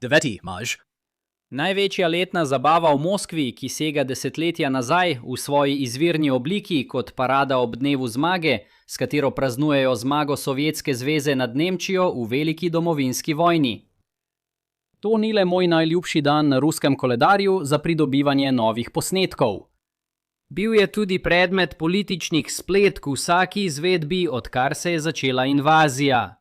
Deveti, Maj. Največja letna zabava v Moskvi, ki sega desetletja nazaj v svoji izvirni obliki kot parada ob dnevu zmage, s katero praznujejo zmago Sovjetske zveze nad Nemčijo v veliki domovinski vojni. To ni le moj najljubši dan na ruskem koledarju za pridobivanje novih posnetkov. Bil je tudi predmet političnih spletk v vsaki izvedbi, odkar se je začela invazija.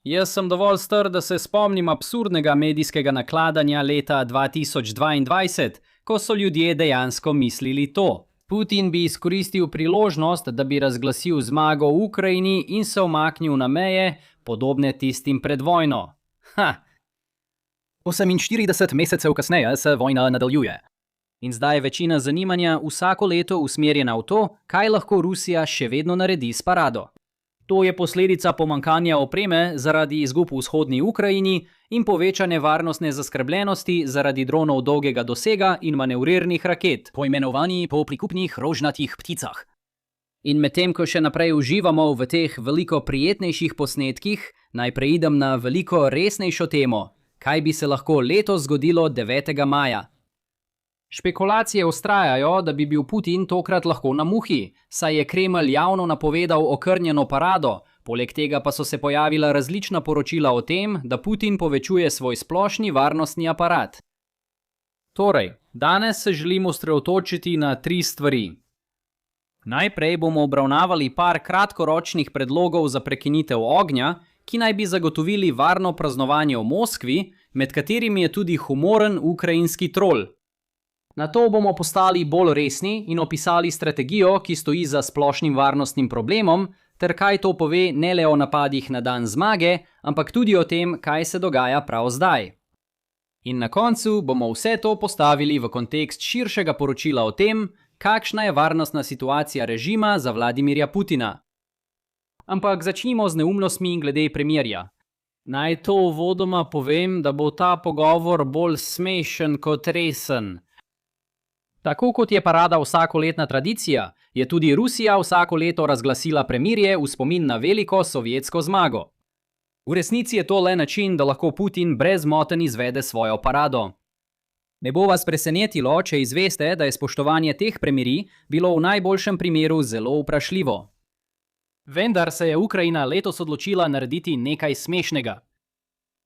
Jaz sem dovolj star, da se spomnim absurdnega medijskega nakladanja leta 2022, ko so ljudje dejansko mislili to. Putin bi izkoristil priložnost, da bi razglasil zmago v Ukrajini in se umaknil na meje, podobne tistim pred vojno. 48 mesecev kasneje se vojna nadaljuje. In zdaj je večina zanimanja vsako leto usmerjena v to, kaj lahko Rusija še vedno naredi s parado. To je posledica pomanjkanja opreme zaradi izgub v vzhodni Ukrajini in povečane varnostne zaskrbljenosti zaradi dronov dolgega dosega in manevrirnih raket, poimenovani po prikupnih rožnatih pticah. In medtem, ko še naprej uživamo v teh veliko prijetnejših posnetkih, naj preidem na veliko resnejšo temo, kaj bi se lahko letos zgodilo 9. maja. Špekulacije vztrajajo, da bi bil Putin tokrat lahko na muhi, saj je Kremelj javno napovedal okrnjeno parado, poleg tega pa so se pojavila različna poročila o tem, da Putin povečuje svoj splošni varnostni aparat. Torej, danes se želimo osredotočiti na 3 stvari. Najprej bomo obravnavali par kratkoročnih predlogov za prekinitev ognja, ki naj bi zagotovili varno praznovanje v Moskvi, med katerimi je tudi humoren ukrajinski trol. Nato bomo postali bolj resni in opisali strategijo, ki stoji za splošnim varnostnim problemom, ter kaj to pove ne le o napadih na dan zmage, ampak tudi o tem, kaj se dogaja prav zdaj. In na koncu bomo vse to postavili v kontekst širšega poročila o tem, kakšna je varnostna situacija režima za Vladimirja Putina. Ampak začnimo z neumnostmi glede premirja. Naj to uvodoma povem, da bo ta pogovor bolj smešen kot resen. Tako kot je parada vsakoletna tradicija, je tudi Rusija vsako leto razglasila premirje v spomin na veliko sovjetsko zmago. V resnici je to le način, da lahko Putin brezmoten izvede svojo parado. Ne bo vas presenetilo, če izveste, da je spoštovanje teh premirij bilo v najboljšem primeru zelo vprašljivo. Vendar se je Ukrajina letos odločila narediti nekaj smešnega.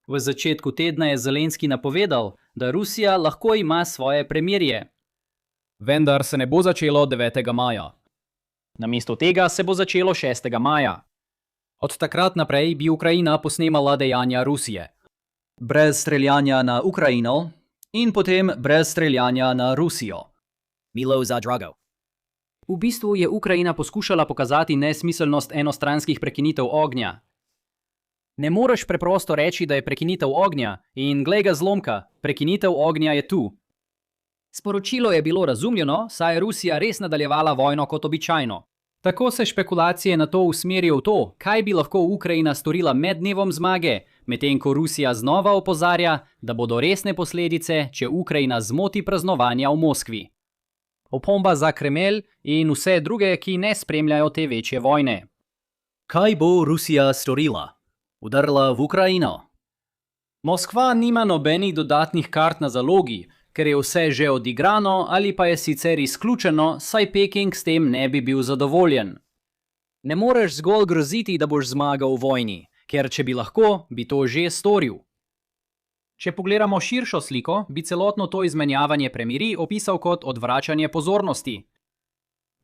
V začetku tedna je Zelenski napovedal, da Rusija lahko ima svoje premirje. Vendar se ne bo začelo 9. maja. Namesto tega se bo začelo 6. maja. Od takrat naprej bi Ukrajina posnemala dejanja Rusije. Brez streljanja na Ukrajino in potem brez streljanja na Rusijo. Milo za drago. V bistvu je Ukrajina poskušala pokazati nesmiselnost enostranskih prekinitev ognja. Ne moreš preprosto reči, da je prekinitev ognja in glej ga zlomka, prekinitev ognja je tu. Sporočilo je bilo razumljeno, saj je Rusija res nadaljevala vojno kot običajno. Tako se špekulacije na to usmerijo v to, kaj bi lahko Ukrajina storila med dnevom zmage, medtem ko Rusija znova opozarja, da bodo resne posledice, če Ukrajina zmoti praznovanja v Moskvi. Opomba za Kremelj in vse druge, ki ne spremljajo te večje vojne. Kaj bo Rusija storila? Udarila v Ukrajino? Moskva nima nobenih dodatnih kart na zalogi, ker je vse že odigrano ali pa je sicer izključeno, saj Peking s tem ne bi bil zadovoljen. Ne moreš zgolj groziti, da boš zmagal v vojni, ker če bi lahko, bi to že storil. Če pogledamo širšo sliko, bi celotno to izmenjavanje premirij opisal kot odvračanje pozornosti.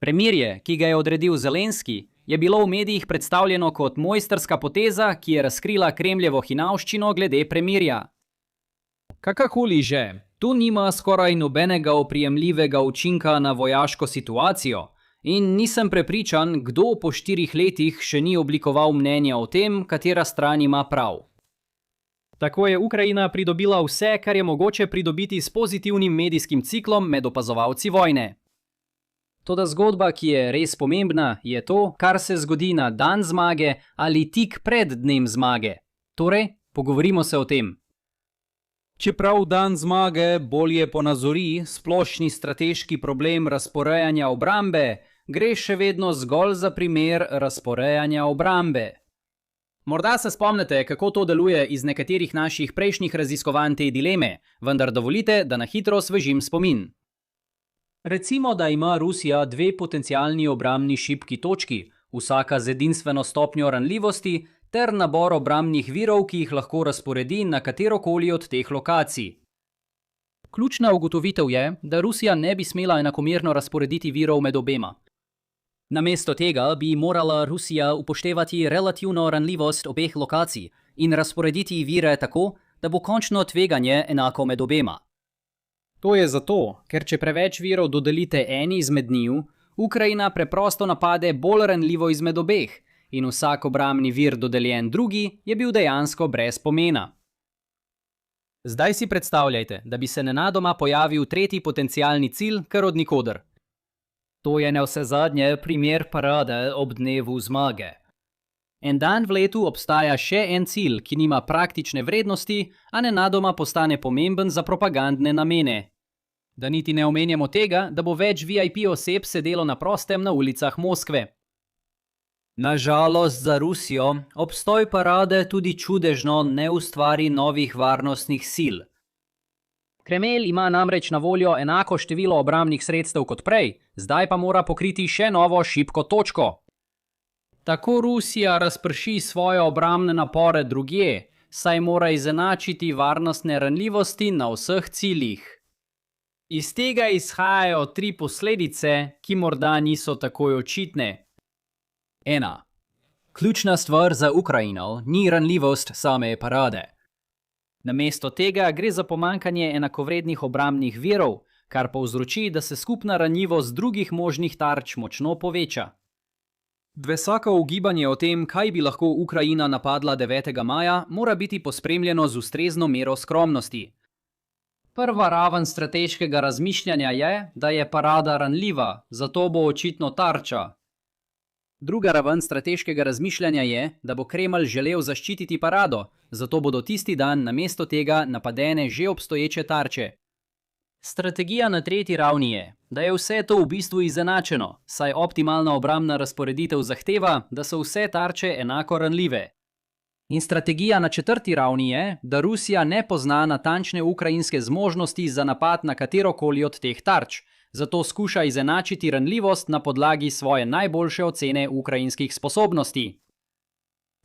Premirje, ki ga je odredil Zelenski, je bilo v medijih predstavljeno kot mojstrska poteza, ki je razkrila Kremljevo hinavščino glede premirja. Kakorkoli že, tu nima skoraj nobenega oprijemljivega učinka na vojaško situacijo in nisem prepričan, kdo po 4 letih še ni oblikoval mnenja o tem, katera stran ima prav. Tako je Ukrajina pridobila vse, kar je mogoče pridobiti s pozitivnim medijskim ciklom med opazovalci vojne. Toda zgodba, ki je res pomembna, je to, kar se zgodi na dan zmage ali tik pred dnem zmage. Torej, pogovorimo se o tem. Čeprav dan zmage bolje ponazori splošni strateški problem razporejanja obrambe, gre še vedno zgolj za primer razporejanja obrambe. Morda se spomnite, kako to deluje iz nekaterih naših prejšnjih raziskovanj te dileme, vendar dovolite, da na hitro osvežim spomin. Recimo, da ima Rusija dve potencialni obrambni šibki točki, vsaka z edinstveno stopnjo ranljivosti, ter nabor obrambnih virov, ki jih lahko razporedi na katerokoli od teh lokacij. Ključna ugotovitev je, da Rusija ne bi smela enakomerno razporediti virov med obema. Namesto tega bi morala Rusija upoštevati relativno ranljivost obeh lokacij in razporediti vire tako, da bo končno tveganje enako med obema. To je zato, ker če preveč virov dodelite eni izmed njiju, Ukrajina preprosto napade bolj ranljivo izmed obeh in vsak obrambni vir dodeljen drugi je bil dejansko brez pomena. Zdaj si predstavljajte, da bi se nenadoma pojavil tretji potencialni cilj kar od nikoder. To je navsezadnje primer parade ob dnevu zmage. En dan v letu obstaja še en cilj, ki nima praktične vrednosti, a nenadoma postane pomemben za propagandne namene. Da niti ne omenjamo tega, da bo več VIP oseb sedelo na prostem na ulicah Moskve. Nažalost za Rusijo, obstoj parade tudi čudežno ne ustvari novih varnostnih sil. Kremelj ima namreč na voljo enako število obrambnih sredstev kot prej, zdaj pa mora pokriti še novo šibko točko. Tako Rusija razprši svoje obrambne napore drugje, saj mora izenačiti varnostne ranljivosti na vseh ciljih. Iz tega izhajajo tri posledice, ki morda niso takoj očitne. 1. Ključna stvar za Ukrajino ni ranljivost same parade. Namesto tega gre za pomanjkanje enakovrednih obrambnih virov, kar povzroči, da se skupna ranljivost drugih možnih tarč močno poveča. Vsako ugibanje o tem, kaj bi lahko Ukrajina napadla 9. maja, mora biti pospremljeno z ustrezno mero skromnosti. Prva raven strateškega razmišljanja je, da je parada ranljiva, zato bo očitno tarča. Druga raven strateškega razmišljanja je, da bo Kremelj želel zaščititi parado, zato bodo tisti dan namesto tega napadene že obstoječe tarče. Strategija na tretji ravni je, da je vse to v bistvu izenačeno, saj optimalna obrambna razporeditev zahteva, da so vse tarče enako ranljive. In strategija na četrti ravni je, da Rusija ne pozna natančne ukrajinske zmožnosti za napad na katerokoli od teh tarč, zato skuša izenačiti ranljivost na podlagi svoje najboljše ocene ukrajinskih sposobnosti.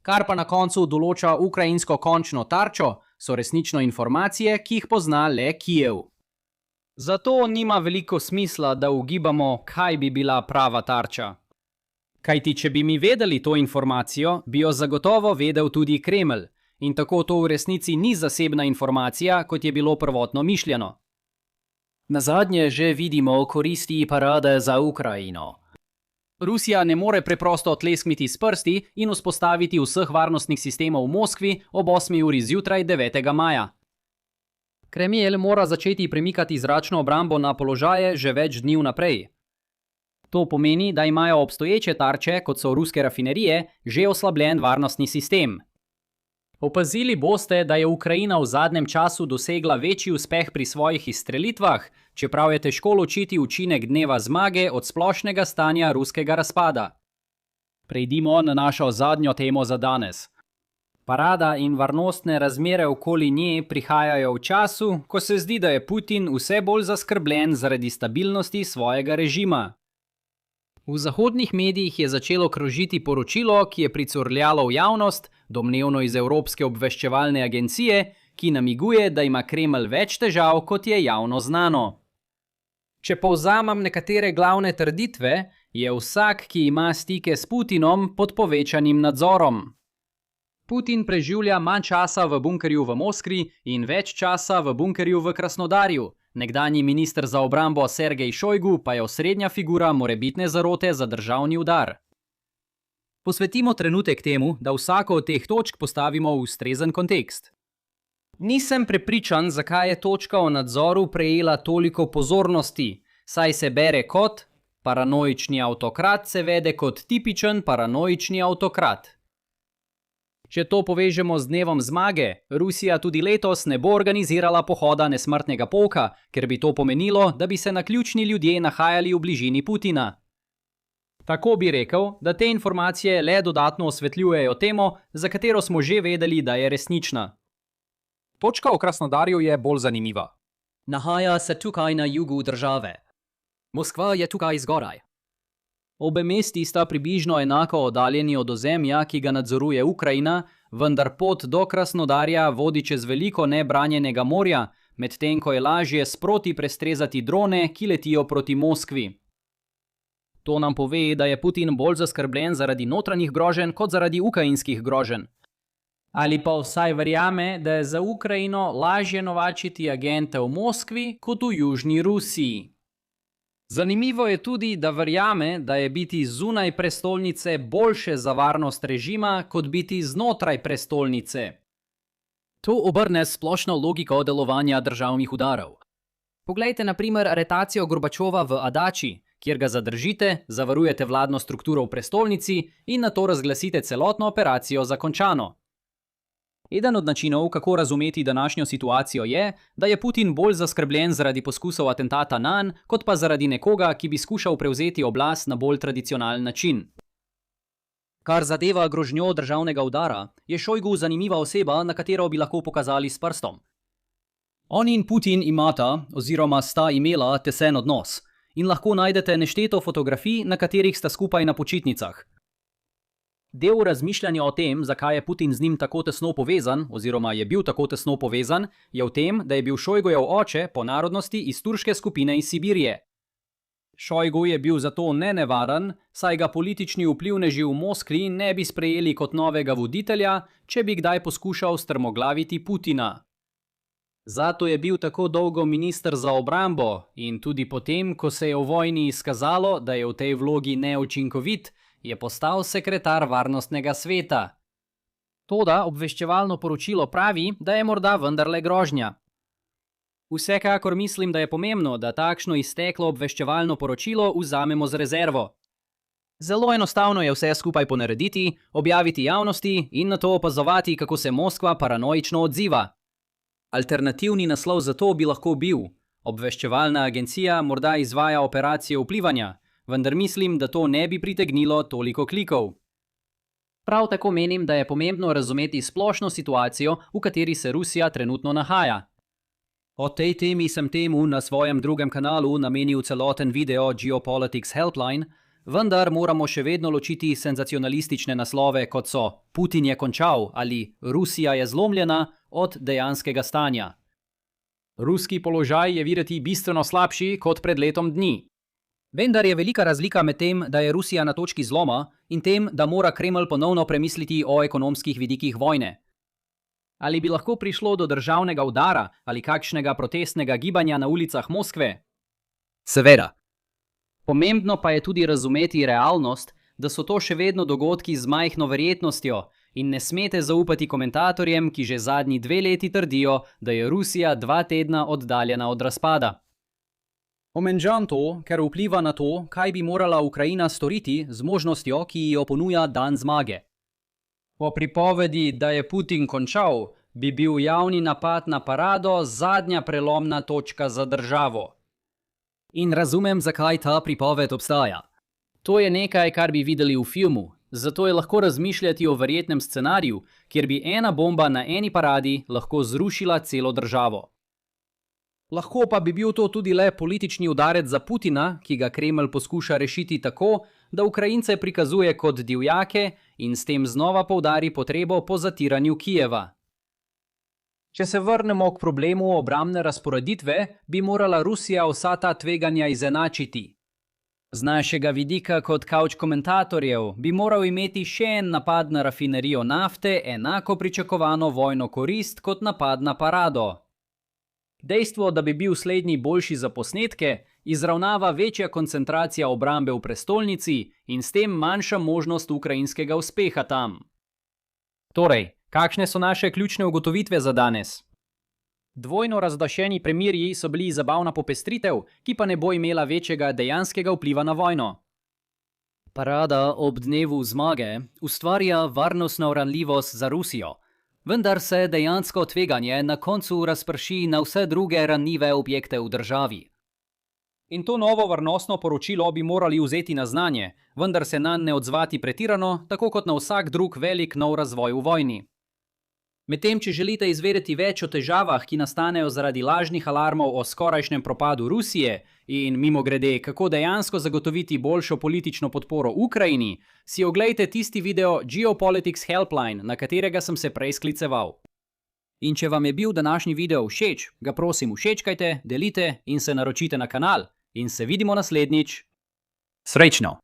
Kar pa na koncu določa ukrajinsko končno tarčo, so resnično informacije, ki jih pozna le Kijev. Zato nima veliko smisla, da ugibamo, kaj bi bila prava tarča. Kajti, če bi mi vedeli to informacijo, bi jo zagotovo vedel tudi Kremelj, in tako to v resnici ni zasebna informacija, kot je bilo prvotno mišljeno. Nazadnje že vidimo koristi parade za Ukrajino. Rusija ne more preprosto tleskniti s prsti in vzpostaviti vseh varnostnih sistemov v Moskvi ob 8. uri zjutraj 9. maja. Kremelj mora začeti premikati zračno obrambo na položaje že več dni vnaprej. To pomeni, da imajo obstoječe tarče, kot so ruske rafinerije, že oslabljen varnostni sistem. Opazili boste, da je Ukrajina v zadnjem času dosegla večji uspeh pri svojih izstrelitvah, čeprav je težko ločiti učinek dneva zmage od splošnega stanja ruskega razpada. Prejdimo na našo zadnjo temo za danes. Parada in varnostne razmere okoli nje prihajajo v času, ko se zdi, da je Putin vse bolj zaskrbljen zaradi stabilnosti svojega režima. V zahodnih medijih je začelo krožiti poročilo, ki je pricurljalo v javnost, domnevno iz Evropske obveščevalne agencije, ki namiguje, da ima Kremelj več težav, kot je javno znano. Če povzamem nekatere glavne trditve, je vsak, ki ima stike s Putinom, pod povečanim nadzorom. Putin preživlja manj časa v bunkerju v Moskvi in več časa v bunkerju v Krasnodarju. Nekdanji minister za obrambo Sergej Šojgu pa je osrednja figura morebitne zarote za državni udar. Posvetimo trenutek temu, da vsako od teh točk postavimo v ustrezen kontekst. Nisem prepričan, zakaj je točka o nadzoru prejela toliko pozornosti, saj se bere kot paranoični avtokrat se vede kot tipičen paranoični avtokrat. Če to povežemo z dnevom zmage, Rusija tudi letos ne bo organizirala pohoda nesmrtnega polka, ker bi to pomenilo, da bi se naključni ljudje nahajali v bližini Putina. Tako bi rekel, da te informacije le dodatno osvetljujejo temo, za katero smo že vedeli, da je resnična. Točka o Krasnodarju je bolj zanimiva. Nahaja se tukaj na jugu države. Moskva je tukaj zgoraj. Obe mesti sta približno enako oddaljeni od ozemlja, ki ga nadzoruje Ukrajina, vendar pot do Krasnodarja vodi čez veliko nebranjenega morja, medtem ko je lažje sproti prestrezati drone, ki letijo proti Moskvi. To nam pove, da je Putin bolj zaskrbljen zaradi notranjih groženj kot zaradi ukrajinskih groženj. Ali pa vsaj verjame, da je za Ukrajino lažje novačiti agente v Moskvi kot v južni Rusiji. Zanimivo je tudi, da verjame, da je biti zunaj prestolnice boljše za varnost režima, kot biti znotraj prestolnice. To obrne splošno logiko delovanja državnih udarov. Poglejte na primer aretacijo Gorbačova v Adači, kjer ga zadržite, zavarujete vladno strukturo v prestolnici in nato razglasite celotno operacijo za končano. Eden od načinov, kako razumeti današnjo situacijo je, da je Putin bolj zaskrbljen zaradi poskusov atentata nanj, kot pa zaradi nekoga, ki bi skušal prevzeti oblast na bolj tradicionalen način. Kar zadeva grožnjo državnega udara, je Šojgu zanimiva oseba, na katero bi lahko pokazali s prstom. On in Putin imata, oziroma sta imela tesen odnos in lahko najdete nešteto fotografij, na katerih sta skupaj na počitnicah. Del razmišljanja o tem, zakaj je Putin z njim tako tesno povezan, oziroma je bil tako tesno povezan, je v tem, da je bil Šojgujev oče po narodnosti iz turške skupine iz Sibirije. Šojgu je bil zato nenevaren, saj ga politični vplivneži v Moskvi ne bi sprejeli kot novega voditelja, če bi kdaj poskušal strmoglaviti Putina. Zato je bil tako dolgo minister za obrambo in tudi potem, ko se je v vojni izkazalo, da je v tej vlogi neučinkovit, je postal sekretar varnostnega sveta. Toda obveščevalno poročilo pravi, da je morda vendarle grožnja. Vsekakor mislim, da je pomembno, da takšno izteklo obveščevalno poročilo vzamemo z rezervo. Zelo enostavno je vse skupaj ponarediti, objaviti javnosti in nato opazovati, kako se Moskva paranoično odziva. Alternativni naslov za to bi lahko bil: obveščevalna agencija morda izvaja operacijo vplivanja, vendar mislim, da to ne bi pritegnilo toliko klikov. Prav tako menim, da je pomembno razumeti splošno situacijo, v kateri se Rusija trenutno nahaja. O tej temi sem temu na svojem drugem kanalu namenil celoten video Geopolitics Helpline, vendar moramo še vedno ločiti senzacionalistične naslove, kot so Putin je končal ali Rusija je zlomljena, od dejanskega stanja. Ruski položaj je videti bistveno slabši kot pred letom dni. Vendar je velika razlika med tem, da je Rusija na točki zloma, in tem, da mora Kremelj ponovno premisliti o ekonomskih vidikih vojne. Ali bi lahko prišlo do državnega udara ali kakšnega protestnega gibanja na ulicah Moskve? Seveda. Pomembno pa je tudi razumeti realnost, da so to še vedno dogodki z majhno verjetnostjo in ne smete zaupati komentatorjem, ki že zadnji 2 leti trdijo, da je Rusija 2 tedna oddaljena od razpada. Omenjam to, ker vpliva na to, kaj bi morala Ukrajina storiti z možnostjo, ki jo ponuja dan zmage. Po pripovedi, da je Putin končal, bi bil javni napad na parado zadnja prelomna točka za državo. In razumem, zakaj ta pripoved obstaja. To je nekaj, kar bi videli v filmu, zato je lahko razmišljati o verjetnem scenariju, kjer bi ena bomba na eni paradi lahko zrušila celo državo. Lahko pa bi bil to tudi le politični udarec za Putina, ki ga Kremelj poskuša rešiti tako, da Ukrajince prikazuje kot divjake in s tem znova poudari potrebo po zatiranju Kijeva. Če se vrnemo k problemu obrambne razporeditve, bi morala Rusija vsa ta tveganja izenačiti. Z našega vidika kot kavč komentatorjev bi moral imeti še en napad na rafinerijo nafte enako pričakovano vojno korist kot napad na parado. Dejstvo, da bi bil slednji boljši za posnetke, izravnava večja koncentracija obrambe v prestolnici in s tem manjša možnost ukrajinskega uspeha tam. Torej, kakšne so naše ključne ugotovitve za danes? Dvojno razdašeni premirji so bili zabavna popestritev, ki pa ne bo imela večjega dejanskega vpliva na vojno. Parada ob dnevu zmage ustvarja varnostno ranljivost za Rusijo, vendar se dejansko tveganje na koncu razprši na vse druge ranljive objekte v državi. In to novo varnostno poročilo bi morali vzeti na znanje, vendar se nanj ne odzvati pretirano, tako kot na vsak drug velik nov razvoj v vojni. Medtem, če želite izvedeti več o težavah, ki nastanejo zaradi lažnih alarmov o skorajšnjem propadu Rusije in mimogrede, kako dejansko zagotoviti boljšo politično podporo Ukrajini, si oglejte tisti video Geopolitics Helpline, na katerega sem se prej skliceval. In če vam je bil današnji video všeč, ga prosim všečkajte, delite in se naročite na kanal. In se vidimo naslednjič. Srečno!